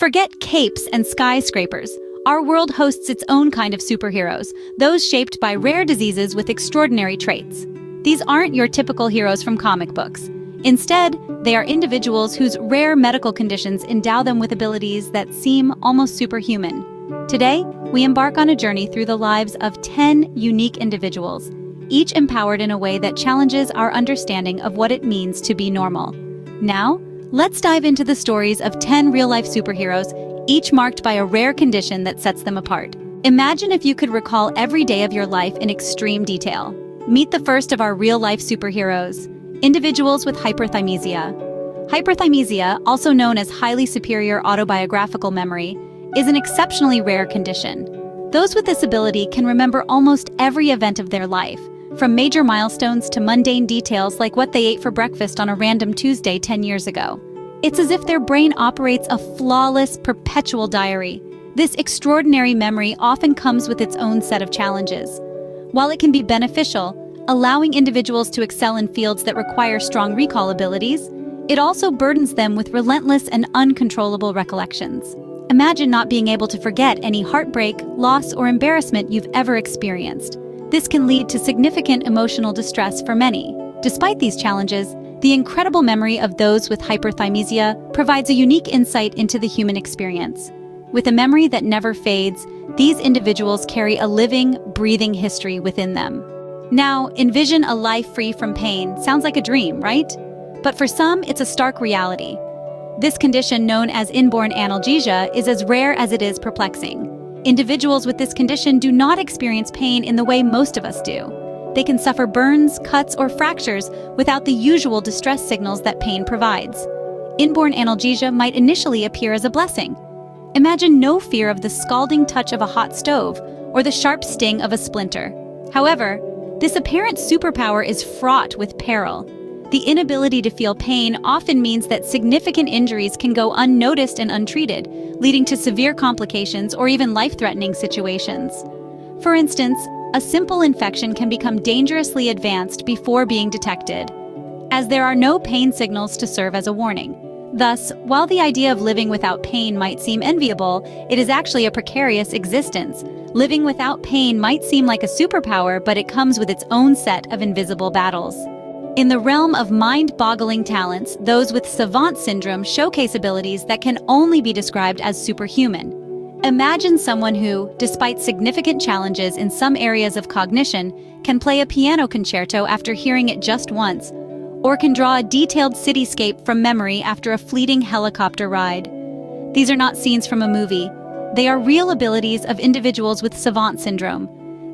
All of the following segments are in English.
Forget capes and skyscrapers. Our world hosts its own kind of superheroes, those shaped by rare diseases with extraordinary traits. These aren't your typical heroes from comic books. Instead, they are individuals whose rare medical conditions endow them with abilities that seem almost superhuman. Today, we embark on a journey through the lives of 10 unique individuals, each empowered in a way that challenges our understanding of what it means to be normal. Now, let's dive into the stories of 10 real-life superheroes, each marked by a rare condition that sets them apart. Imagine if you could recall every day of your life in extreme detail. Meet the first of our real-life superheroes, individuals with hyperthymesia. Hyperthymesia, also known as highly superior autobiographical memory, is an exceptionally rare condition. Those with this ability can remember almost every event of their life, from major milestones to mundane details like what they ate for breakfast on a random Tuesday 10 years ago. It's as if their brain operates a flawless, perpetual diary. This extraordinary memory often comes with its own set of challenges. While it can be beneficial, allowing individuals to excel in fields that require strong recall abilities, it also burdens them with relentless and uncontrollable recollections. Imagine not being able to forget any heartbreak, loss, or embarrassment you've ever experienced. This can lead to significant emotional distress for many. Despite these challenges, the incredible memory of those with hyperthymesia provides a unique insight into the human experience. With a memory that never fades, these individuals carry a living, breathing history within them. Now, envision a life free from pain. Sounds like a dream, right? But for some, it's a stark reality. This condition, known as inborn analgesia, is as rare as it is perplexing. Individuals with this condition do not experience pain in the way most of us do. They can suffer burns, cuts, or fractures without the usual distress signals that pain provides. Inborn analgesia might initially appear as a blessing. Imagine no fear of the scalding touch of a hot stove or the sharp sting of a splinter. However, this apparent superpower is fraught with peril. The inability to feel pain often means that significant injuries can go unnoticed and untreated, leading to severe complications or even life-threatening situations. For instance, a simple infection can become dangerously advanced before being detected, as there are no pain signals to serve as a warning. Thus, while the idea of living without pain might seem enviable, it is actually a precarious existence. Living without pain might seem like a superpower, but it comes with its own set of invisible battles. In the realm of mind-boggling talents, those with Savant syndrome showcase abilities that can only be described as superhuman. Imagine someone who, despite significant challenges in some areas of cognition, can play a piano concerto after hearing it just once, or can draw a detailed cityscape from memory after a fleeting helicopter ride. These are not scenes from a movie. They are real abilities of individuals with Savant syndrome.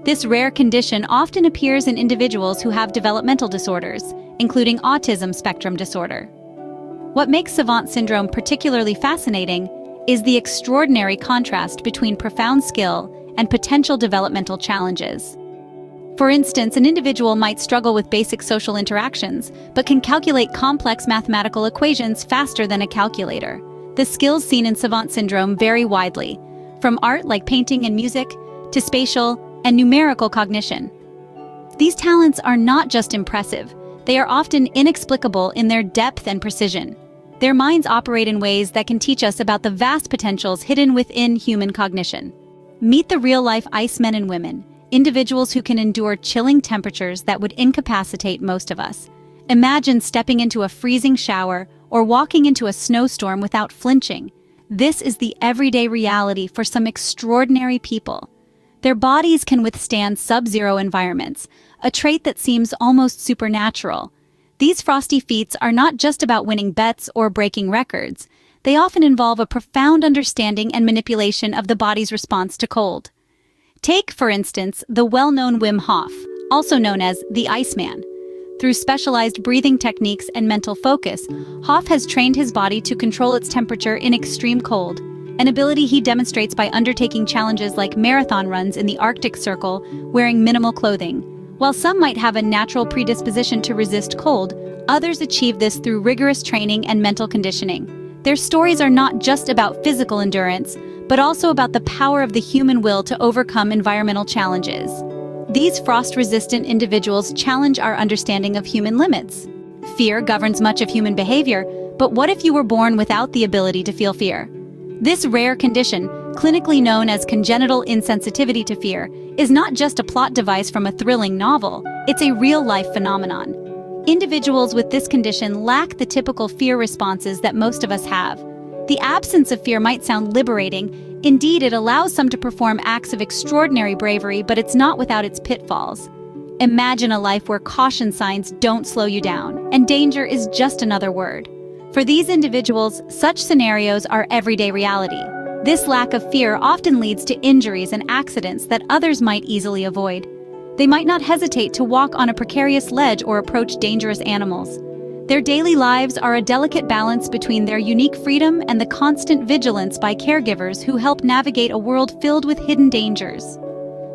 This rare condition often appears in individuals who have developmental disorders, including autism spectrum disorder. What makes Savant syndrome particularly fascinating is the extraordinary contrast between profound skill and potential developmental challenges. For instance, an individual might struggle with basic social interactions, but can calculate complex mathematical equations faster than a calculator. The skills seen in Savant syndrome vary widely, from art like painting and music to spatial and numerical cognition. These talents are not just impressive, they are often inexplicable in their depth and precision. Their minds operate in ways that can teach us about the vast potentials hidden within human cognition. Meet the real-life Icemen and women, individuals who can endure chilling temperatures that would incapacitate most of us. Imagine stepping into a freezing shower or walking into a snowstorm without flinching. This is the everyday reality for some extraordinary people. Their bodies can withstand sub-zero environments, a trait that seems almost supernatural. These frosty feats are not just about winning bets or breaking records. They often involve a profound understanding and manipulation of the body's response to cold. Take, for instance, the well-known Wim Hof, also known as the Iceman. Through specialized breathing techniques and mental focus, Hof has trained his body to control its temperature in extreme cold, an ability he demonstrates by undertaking challenges like marathon runs in the Arctic Circle, wearing minimal clothing. While some might have a natural predisposition to resist cold, others achieve this through rigorous training and mental conditioning. Their stories are not just about physical endurance, but also about the power of the human will to overcome environmental challenges. These frost-resistant individuals challenge our understanding of human limits. Fear governs much of human behavior, but what if you were born without the ability to feel fear? This rare condition, clinically known as congenital insensitivity to fear, is not just a plot device from a thrilling novel, it's a real-life phenomenon. Individuals with this condition lack the typical fear responses that most of us have. The absence of fear might sound liberating. Indeed, it allows some to perform acts of extraordinary bravery, but it's not without its pitfalls. Imagine a life where caution signs don't slow you down, and danger is just another word. For these individuals, such scenarios are everyday reality. This lack of fear often leads to injuries and accidents that others might easily avoid. They might not hesitate to walk on a precarious ledge or approach dangerous animals. Their daily lives are a delicate balance between their unique freedom and the constant vigilance by caregivers who help navigate a world filled with hidden dangers.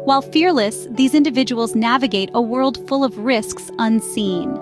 While fearless, these individuals navigate a world full of risks unseen.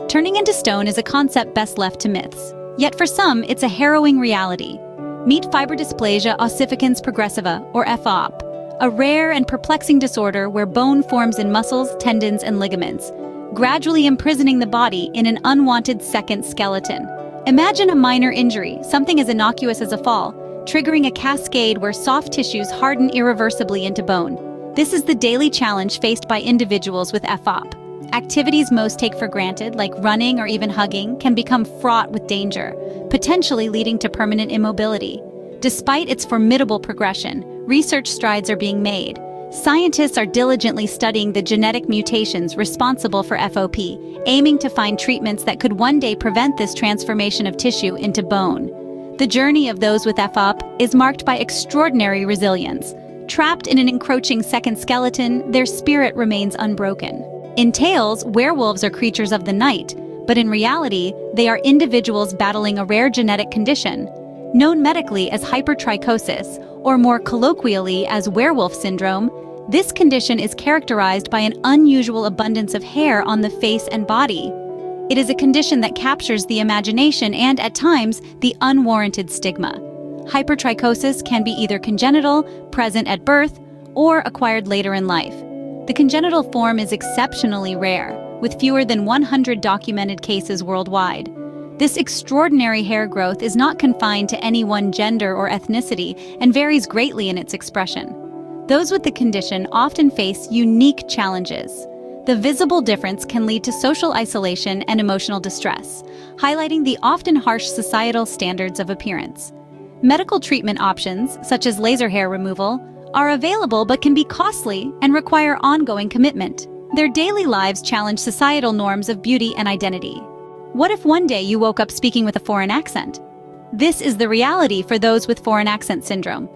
Turning into stone is a concept best left to myths. Yet for some, it's a harrowing reality. Meet fibrodysplasia ossificans progressiva, or FOP, a rare and perplexing disorder where bone forms in muscles, tendons, and ligaments, gradually imprisoning the body in an unwanted second skeleton. Imagine a minor injury, something as innocuous as a fall, triggering a cascade where soft tissues harden irreversibly into bone. This is the daily challenge faced by individuals with FOP. Activities most take for granted, like running or even hugging, can become fraught with danger, potentially leading to permanent immobility. Despite its formidable progression, research strides are being made. Scientists are diligently studying the genetic mutations responsible for FOP, aiming to find treatments that could one day prevent this transformation of tissue into bone. The journey of those with FOP is marked by extraordinary resilience. Trapped in an encroaching second skeleton, their spirit remains unbroken. In tales, werewolves are creatures of the night, but in reality, they are individuals battling a rare genetic condition, known medically as hypertrichosis, or more colloquially as werewolf syndrome. This condition is characterized by an unusual abundance of hair on the face and body. It is a condition that captures the imagination and, at times, the unwarranted stigma. Hypertrichosis can be either congenital, present at birth, or acquired later in life. The congenital form is exceptionally rare, with fewer than 100 documented cases worldwide. This extraordinary hair growth is not confined to any one gender or ethnicity and varies greatly in its expression. Those with the condition often face unique challenges. The visible difference can lead to social isolation and emotional distress, highlighting the often harsh societal standards of appearance. Medical treatment options, such as laser hair removal, are available but can be costly and require ongoing commitment. Their daily lives challenge societal norms of beauty and identity. What if one day you woke up speaking with a foreign accent? This is the reality for those with foreign accent syndrome.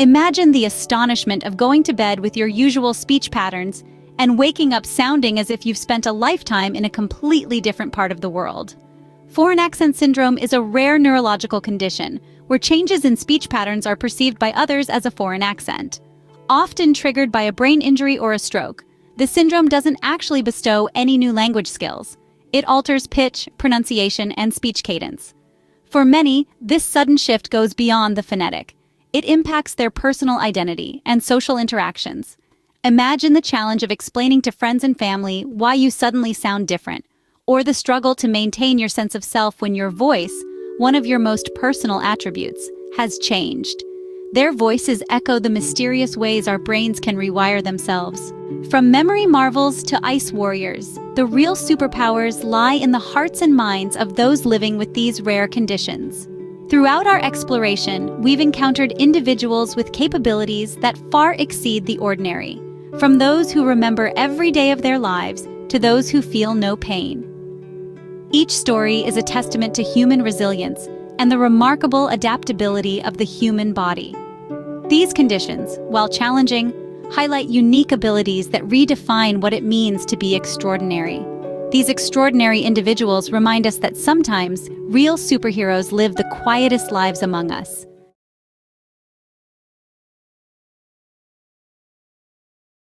Imagine the astonishment of going to bed with your usual speech patterns and waking up sounding as if you've spent a lifetime in a completely different part of the world. Foreign accent syndrome is a rare neurological condition where changes in speech patterns are perceived by others as a foreign accent. Often triggered by a brain injury or a stroke, the syndrome doesn't actually bestow any new language skills. It alters pitch, pronunciation, and speech cadence. For many, this sudden shift goes beyond the phonetic. It impacts their personal identity and social interactions. Imagine the challenge of explaining to friends and family why you suddenly sound different, or the struggle to maintain your sense of self when your voice, one of your most personal attributes, has changed. Their voices echo the mysterious ways our brains can rewire themselves. From memory marvels to ice warriors, the real superpowers lie in the hearts and minds of those living with these rare conditions. Throughout our exploration, we've encountered individuals with capabilities that far exceed the ordinary, from those who remember every day of their lives to those who feel no pain. Each story is a testament to human resilience and the remarkable adaptability of the human body. These conditions, while challenging, highlight unique abilities that redefine what it means to be extraordinary. These extraordinary individuals remind us that sometimes real superheroes live the quietest lives among us.